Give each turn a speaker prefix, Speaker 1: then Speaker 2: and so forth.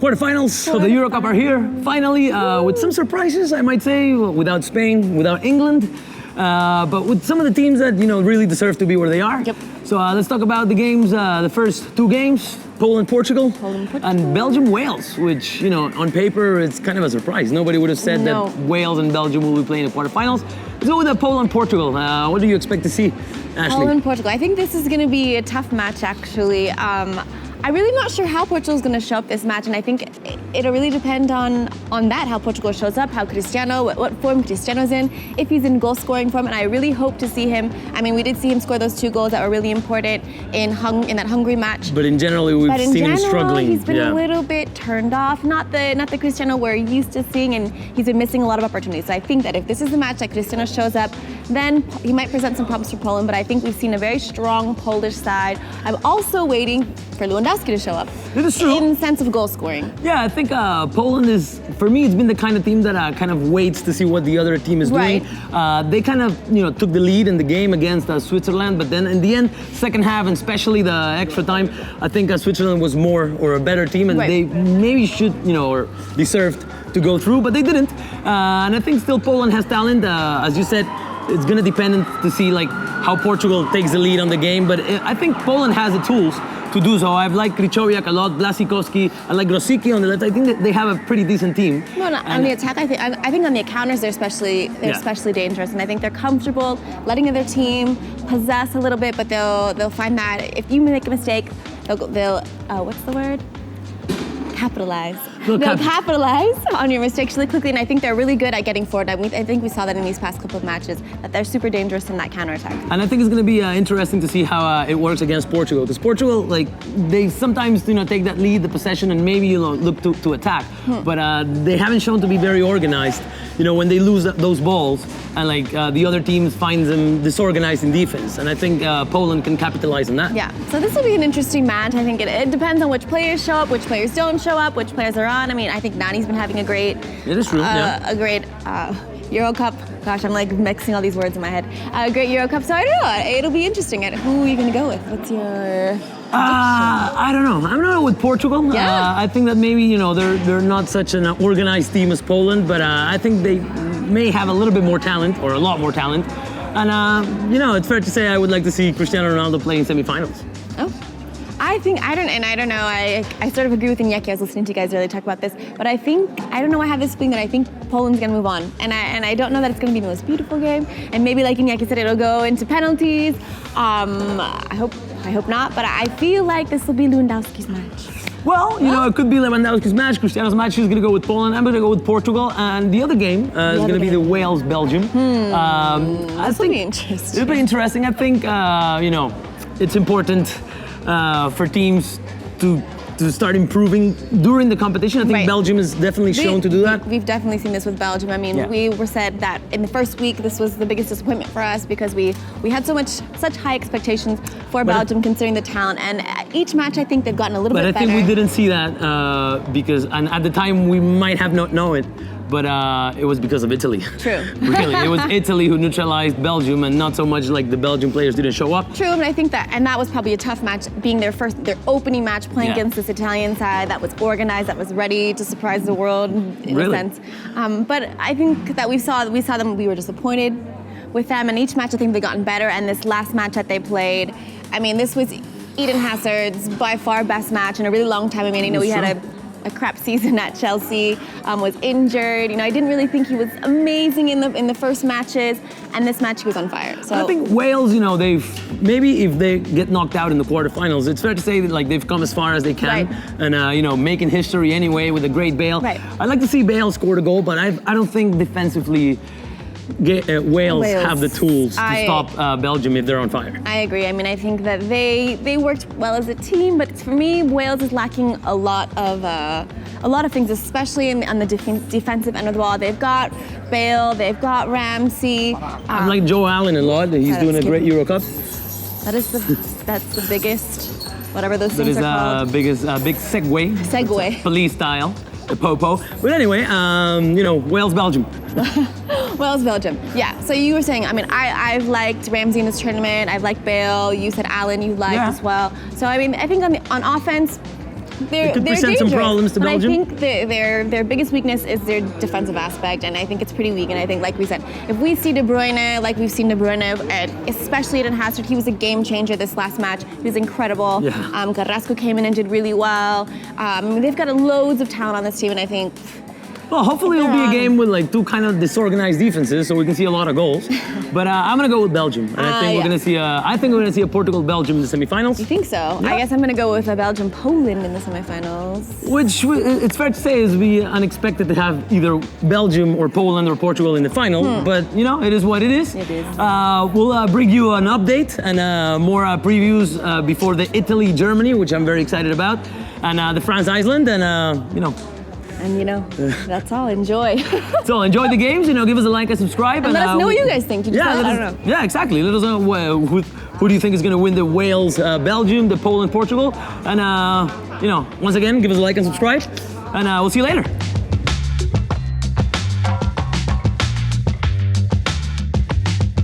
Speaker 1: Quarterfinals of the Euro Cup are here, finally, with some surprises, I might say, without Spain, without England, but with some of the teams that, really deserve to be where they are.
Speaker 2: Yep.
Speaker 1: So let's talk about the games, the first two games, Poland, Portugal, and Belgium, Wales, which, on paper, it's kind of a surprise. Nobody would have said that Wales and Belgium will be playing the quarterfinals. Let's go with the Poland, Portugal. What do you expect to see, Ashley?
Speaker 2: Poland, Portugal. I think this is going to be a tough match, actually. I'm really not sure how Portugal's going to show up this match, and I think it'll really depend on that, how Portugal shows up, how Cristiano, what form Cristiano's in, if he's in goal-scoring form, and I really hope to see him. I mean, we did see him score those 2 goals that were really important in that Hungary match.
Speaker 1: But in general, we've seen him struggling.
Speaker 2: He's been a little bit turned off. Not the Cristiano we're used to seeing, and he's been missing a lot of opportunities. So I think that if this is the match that Cristiano shows up, then he might present some problems for Poland, but I think we've seen a very strong Polish side. I'm also waiting for Lewandowski to show up.
Speaker 1: It is true.
Speaker 2: In the sense of goal scoring.
Speaker 1: Yeah, I think Poland is, for me, it's been the kind of team that kind of waits to see what the other team is doing. They kind of, took the lead in the game against Switzerland, but then in the end, second half, and especially the extra time, I think Switzerland was more or a better team, and they maybe should, or deserved to go through, but they didn't. And I think still Poland has talent. As you said, it's going to depend to see how Portugal takes the lead on the game, but I think Poland has the tools to do so. I've liked Krychowiak a lot, Blasikowski, I like Grosicki on the left. I think that they have a pretty decent team.
Speaker 2: No, on the attack, I think on the counters they're especially dangerous, and I think they're comfortable letting their team possess a little bit, but they'll find that if you make a mistake, they'll what's the word? Capitalize. They'll capitalize on your mistakes really quickly, and I think they're really good at getting forward. I think we saw that in these past couple of matches, that they're super dangerous in that counterattack. And
Speaker 1: I think it's going to be interesting to see how it works against Portugal, because Portugal, they sometimes take that lead, the possession, and maybe look to attack, but they haven't shown to be very organized. When they lose those balls, and the other team finds them disorganized in defense, and I think Poland can capitalize on that.
Speaker 2: Yeah, so this will be an interesting match. I think it depends on which players show up, which players don't show up, which players are on. I mean, I think Nani's been having a great, a great Euro Cup. Gosh, I'm mixing all these words in my head. A great Euro Cup. So I don't know. It'll be interesting. Who are you going to go with? What's your?
Speaker 1: I don't know. I'm not with Portugal.
Speaker 2: Yeah.
Speaker 1: I think that maybe they're not such an organized team as Poland, but I think they may have a little bit more talent, or a lot more talent. And it's fair to say I would like to see Cristiano Ronaldo play in semifinals.
Speaker 2: Oh. I don't know, I sort of agree with Iñaki. I was listening to you guys earlier talk about this, but I don't know, I have this feeling that I think Poland's going to move on, and I don't know that it's going to be the most beautiful game, and maybe like Iñaki said, it'll go into penalties. I hope not, but I feel like this will be Lewandowski's match.
Speaker 1: Well, it could be Lewandowski's match, Cristiano's match. He's going to go with Poland. I'm going to go with Portugal. And the other game is going to be the Wales-Belgium.
Speaker 2: This will be interesting.
Speaker 1: It'll be interesting. I think, it's important for teams to start improving during the competition. I think Belgium is definitely shown to do that.
Speaker 2: We've definitely seen this with Belgium. I mean, we were said that in the first week, this was the biggest disappointment for us because we had such high expectations for Belgium considering the talent. And each match, I think they've gotten a little bit better.
Speaker 1: But I think we didn't see that because, and at the time, we might have not known it. But it was because of Italy.
Speaker 2: True.
Speaker 1: Really, it was Italy who neutralized Belgium, and not so much the Belgian players didn't show up.
Speaker 2: True, and I think that was probably a tough match, being their opening match playing against this Italian side that was organized, that was ready to surprise the world in a sense. But I think that we saw them. We were disappointed with them, and each match I think they've gotten better. And this last match that they played, I mean, this was Eden Hazard's by far best match in a really long time. I mean, he had a crap season at Chelsea, was injured. I didn't really think he was amazing in the first matches, and this match he was on fire. So
Speaker 1: I think Wales, they've maybe if they get knocked out in the quarterfinals, it's fair to say that they've come as far as they can, and making history anyway with a great Bale. I'd like to see Bale score the goal, but I don't think defensively Wales have the tools to stop Belgium if they're on fire.
Speaker 2: I agree. I mean, I think that they worked well as a team, but for me, Wales is lacking a lot of things, especially on the defensive end of the ball. They've got Bale, they've got Ramsey.
Speaker 1: I like Joe Allen a lot. He's doing a great Euro Cup.
Speaker 2: That's the biggest, whatever those things are called.
Speaker 1: Big segue.
Speaker 2: Segue.
Speaker 1: Police style. The Popo. But anyway, Wales, Belgium.
Speaker 2: Wales, Belgium. Yeah, so you were saying, I mean, I've liked Ramsey in this tournament. I've liked Bale. You said Allen you liked as well. So, I mean, I think on offense, They're
Speaker 1: could present some
Speaker 2: dangerous,
Speaker 1: problems to
Speaker 2: but
Speaker 1: Belgium.
Speaker 2: I think their biggest weakness is their defensive aspect, and I think it's pretty weak. And I think, like we said, if we see De Bruyne, like we've seen De Bruyne, and especially Eden Hazard, he was a game changer this last match. He was incredible.
Speaker 1: Yeah.
Speaker 2: Carrasco came in and did really well. They've got loads of talent on this team, and I think.
Speaker 1: Well, hopefully it'll be a game with like two kind of disorganized defenses, so we can see a lot of goals. But I'm gonna go with Belgium, and I think we're gonna see. I think we're gonna see a Portugal-Belgium in the semifinals.
Speaker 2: You think so?
Speaker 1: Yeah.
Speaker 2: I guess I'm gonna go with a Belgium-Poland in the semifinals.
Speaker 1: Which it's fair to say is be unexpected to have either Belgium or Poland or Portugal in the final. But you know, it is what it is.
Speaker 2: It is.
Speaker 1: We'll bring you an update and more previews before the Italy-Germany, which I'm very excited about, and the France-Iceland, and you know.
Speaker 2: And you know, that's all. Enjoy.
Speaker 1: So enjoy the games. You know, give us a like and subscribe.
Speaker 2: And let us know what you guys think.
Speaker 1: Yeah,
Speaker 2: I don't know.
Speaker 1: Yeah, exactly. Let us know who do you think is going to win the Wales, Belgium, the Poland, Portugal, and you know, once again, give us a like and subscribe, and we'll see you later.